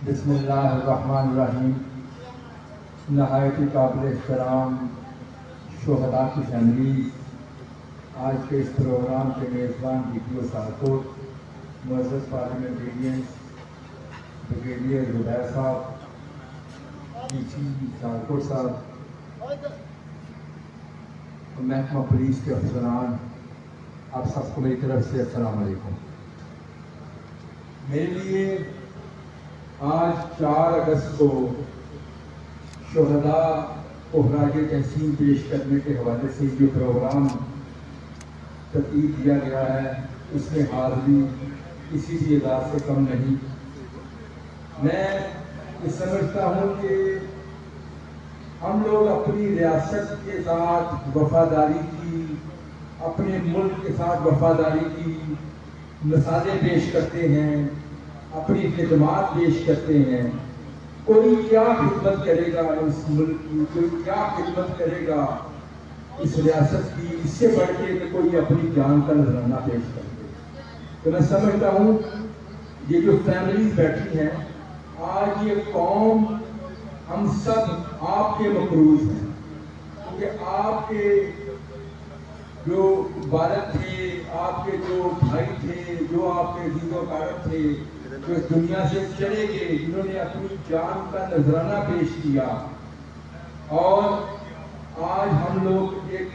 بسم اللہ الرحمن الرحیم۔ نہایت قابل احترام شہداء کی فیملی، آج کے اس پروگرام کے میزبان DPO سیالکوٹ، معزز پارلیمنٹیرینز بریگیڈیئر زبیر صاحب، DC سیالکوٹ صاحب، محکمہ پولیس کے افسران، آپ سب کو میری طرف سے السلام علیکم۔ میرے لیے آج 4 اگست کو شہداء کو خراج تحسین پیش کرنے کے حوالے سے جو پروگرام ترتیب دیا گیا ہے، اس میں حاضری کسی بھی اعزاز سے کم نہیں۔ میں یہ سمجھتا ہوں کہ ہم لوگ اپنی ریاست کے ساتھ وفاداری کی، اپنے ملک کے ساتھ وفاداری کی مثالیں پیش کرتے ہیں، اپنی خدمات پیش کرتے ہیں۔ کوئی کیا خدمت کرے گا اس ملک کی، کوئی کیا خدمت کرے گا اس ریاست کی، اس سے بڑھ کے کہ کوئی اپنی جان کا نذرانہ پیش کر دے۔ تو میں سمجھتا ہوں یہ جو فیملیز بیٹھی ہیں، آج یہ قوم ہم سب آپ کے مقروض ہیں، کیونکہ آپ کے جو والد تھے، آپ کے جو بھائی تھے، جو آپ کے عزیز و اقارب تھے، جو اس دنیا سے چلے گئے، جنہوں نے اپنی جان کا نذرانہ پیش کیا، اور آج ہم لوگ ایک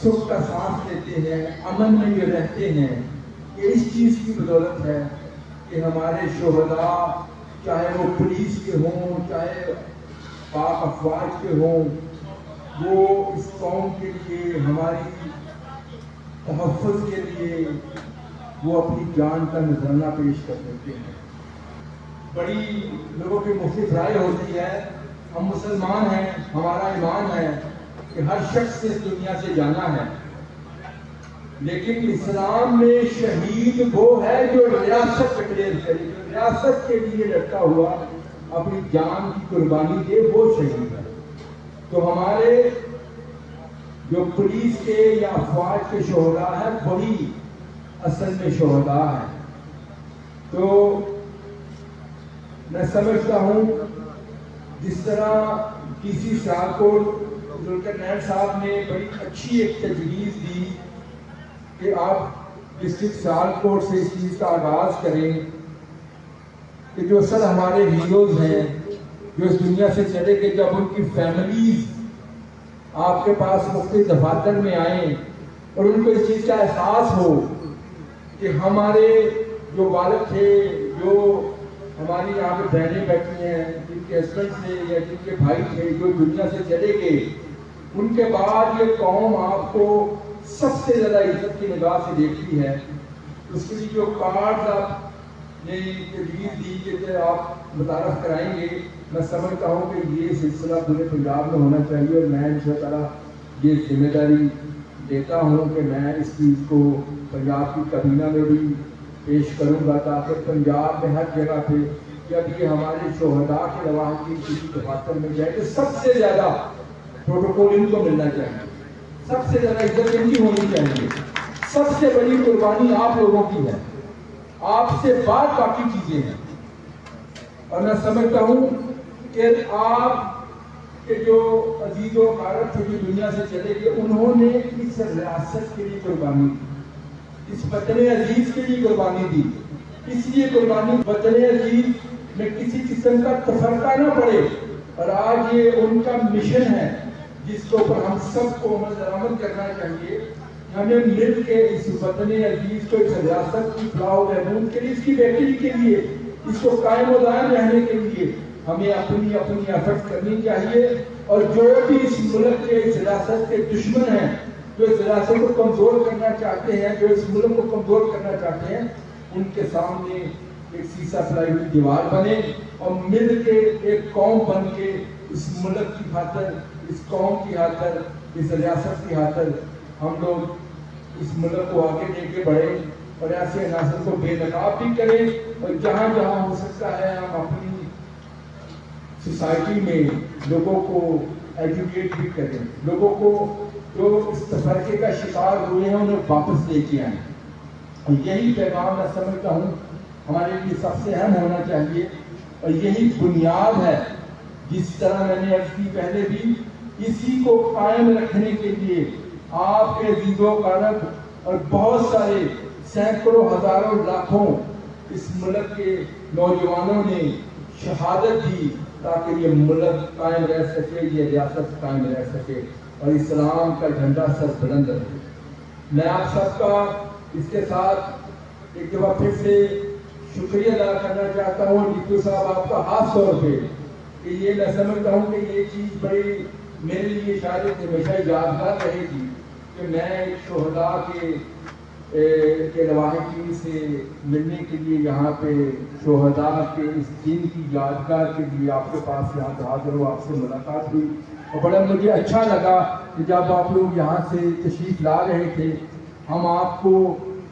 سکھ کا سانس لیتے ہیں، امن میں یہ رہتے ہیں، یہ اس چیز کی بدولت ہے کہ ہمارے شہداء، چاہے وہ پولیس کے ہوں، چاہے پاک افواج کے ہوں، وہ اس قوم کے لیے، ہماری تحفظ کے لیے وہ اپنی جان کا نذرانہ پیش کر دیتے ہیں۔ بڑی لوگوں کی مختلف رائے ہوتی ہے۔ ہم مسلمان ہیں، ہمارا ایمان ہے کہ ہر شخص اس دنیا سے جانا ہے، لیکن اسلام میں شہید وہ ہے جو ریاست ڈکلیئر کرے، جو ریاست کے لیے لڑتا ہوا اپنی جان کی قربانی دے، وہ شہید ہے۔ تو ہمارے جو پولیس کے یا افواج کے شہداء ہیں، وہی اصل میں شہداء ہیں۔ تو میں سمجھتا ہوں جس طرح DC سیالکوٹ ذوالقرنین صاحب نے بڑی اچھی ایک تجویز دی کہ آپ ڈسٹرکٹ سیالکوٹ سے اس چیز کا آغاز کریں کہ جو اصل ہمارے ہیروز ہیں، جو اس دنیا سے چلے گئے، جب ان کی فیملیز آپ کے پاس مختلف دفاتر میں آئیں اور ان کو اس چیز کا احساس ہو کہ ہمارے جو والد تھے، جو ہماری یہاں پہ بہنیں بیٹھی ہیں، جن کے ہسبینڈ تھے یا جن کے بھائی تھے، جو دنیا سے چلے گئے، ان کے بعد یہ قوم آپ کو سب سے زیادہ عزت کی نگاہ سے دیکھتی ہے۔ اس کے لیے جو کارڈز آپ نے تجویز دی کہ آپ متعارف کرائیں گے، میں سمجھتا ہوں کہ یہ سلسلہ پورے پنجاب میں ہونا چاہیے، اور میں انشاءاللہ یہ ذمہ داری دیتا ہوں کہ میں اس چیز کو پنجاب کی کابینہ میں بھی پیش کروں گا، تاکہ پنجاب میں ہر جگہ پہ جب یہ ہمارے شہداء کے رواں کی کسی دفاتر میں جائے تو سب سے زیادہ پروٹوکول ان کو ملنا چاہیے، سب سے زیادہ عزت ان کی ہونی چاہیے۔ سب سے بڑی قربانی آپ لوگوں کی ہے، آپ سے بعد باقی چیزیں ہیں۔ اور میں سمجھتا ہوں کہ آپ کہ جو عزیز و اقارب تھے جو دنیا سے چلے گئے، انہوں نے اس ریاست کے لیے قربانی دی، اس وطن عزیز کے لیے قربانی دی، اس لیے قربانی وطن عزیز میں کسی قسم کا تفرقہ نہ پڑے۔ اور آج یہ ان کا مشن ہے جس کے اوپر ہم سب کو عمل درآمد کرنا چاہیے۔ ہمیں مل کے اس وطن عزیز کو، اس ریاست کی فلاح و بہبود کے لیے، اس کی بہتری کے لیے، اس کو قائم و دائم رہنے کے لیے ہمیں اپنی ایفرٹ کرنی چاہیے۔ اور جو بھی اس ملک کے، اس ریاست کے دشمن ہیں، جو اس ریاست کو کمزور کرنا چاہتے ہیں، جو اس ملک کو کمزور کرنا چاہتے ہیں، ان کے سامنے ایک سیسا پلائی ہوئی دیوار بنے، اور مل کے ایک قوم بن کے اس ملک کی خاطر، اس قوم کی خاطر، اس ریاست کی خاطر ہم لوگ اس ملک کو آگے لے کے بڑھیں، اور ایسے عناصر کو بے نقاب بھی کریں، اور جہاں جہاں ہو سکتا ہے ہم اپنی سوسائٹی میں لوگوں کو ایجوکیٹ بھی کریں، لوگوں کو جو اس تفرقے کا شکار ہوئے ہیں انہیں واپس لے کے آئیں۔ اور یہی پیغام میں سمجھتا ہوں ہمارے لیے سب سے اہم ہونا چاہیے، اور یہی بنیاد ہے جس طرح میں نے عرض کی پہلے بھی، اسی کو قائم رکھنے کے لیے آپ کے عزیز و اقارب اور بہت سارے سینکڑوں ہزاروں لاکھوں اس ملک کے نوجوانوں نے شہادت دی تاکہ یہ ملک قائم رہ سکے، یہ ریاست قائم رہ سکے اور اسلام کا جھنڈا سر بلند رہے۔ میں آپ سب کا اس کے ساتھ ایک دفعہ پھر سے شکریہ ادا کرنا چاہتا ہوں ٹیٹو صاحب آپ کا خاص طور پہ، کہ یہ میں سمجھتا ہوں کہ یہ چیز بڑی میرے لیے شاید ہمیشہ یادگار رہے گی کہ میں ایک شہداء کے لواحقین سے ملنے کے لیے یہاں پہ شہداء کے اس دن کی یادگار کے لیے آپ کے پاس یہاں پہ حاضر ہوں، آپ سے ملاقات ہوئی اور بڑا مجھے اچھا لگا کہ جب آپ لوگ یہاں سے تشریف لا رہے تھے، ہم آپ کو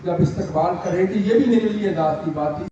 جب استقبال کر رہے تھے، یہ بھی میرے لیے اعزاز کی بات تھی۔